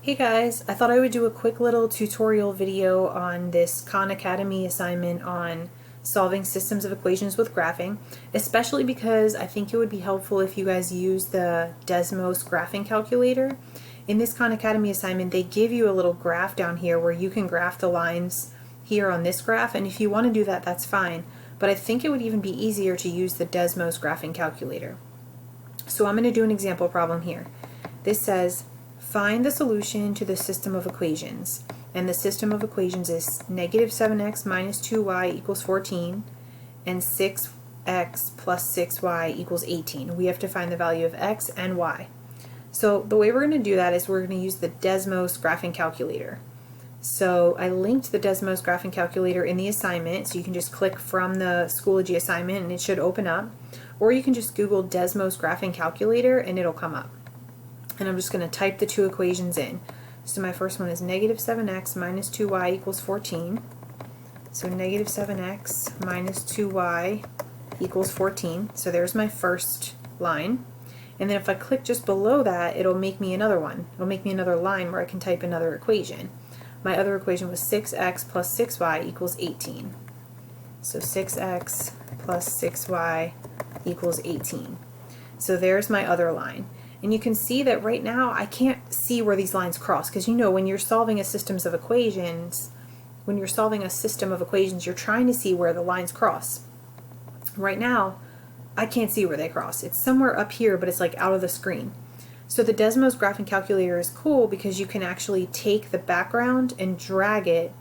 Hey guys, I thought I would do a quick little tutorial video on this Khan Academy assignment on solving systems of equations with graphing, especially because I think it would be helpful if you guys use the Desmos graphing calculator. In this Khan Academy assignment, they give you a little graph down here where you can graph the lines here on this graph, and if you want to do that, that's fine. But I think it would even be easier to use the Desmos graphing calculator. So I'm going to do an example problem here. This says, find the solution to the system of equations. And the system of equations is negative 7x minus 2y equals 14 and 6x plus 6y equals 18. We have to find the value of x and y. So the way we're going to do that is we're going to use the Desmos graphing calculator. So I linked the Desmos graphing calculator in the assignment, so you can just click from the Schoology assignment and it should open up. Or you can just Google Desmos graphing calculator and it'll come up. And I'm just going to type the two equations in. So my first one is negative 7x minus 2y equals 14. So negative 7x minus 2y equals 14. So there's my first line. And then if I click just below that, it'll make me another one. It'll make me another line where I can type another equation. My other equation was 6x plus 6y equals 18. So 6x plus 6y equals 18. So there's my other line. And you can see that right now I can't see where these lines cross, because you know when you're solving a system of equations, you're trying to see where the lines cross. Right now, I can't see where they cross. It's somewhere up here, but it's like out of the screen. So the Desmos graphing calculator is cool because you can actually take the background and drag it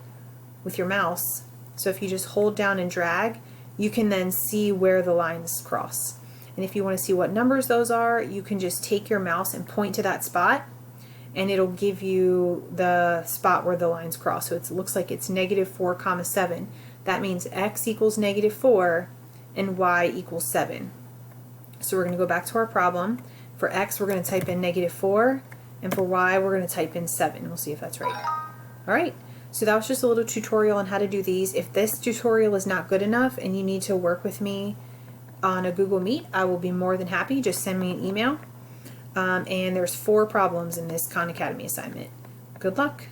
with your mouse. So if you just hold down and drag, you can then see where the lines cross. And if you want to see what numbers those are, you can just take your mouse and point to that spot, and it'll give you the spot where the lines cross. So it looks like it's negative 4 comma 7. That means x equals negative 4 and y equals 7. So we're going to go back to our problem. For x, we're going to type in negative 4, and for y, we're going to type in 7. We'll see if that's right. All right. So that was just a little tutorial on how to do these. If this tutorial is not good enough and you need to work with me on a Google Meet, I will be more than happy. Just send me an email. And there's 4 problems in this Khan Academy assignment. Good luck.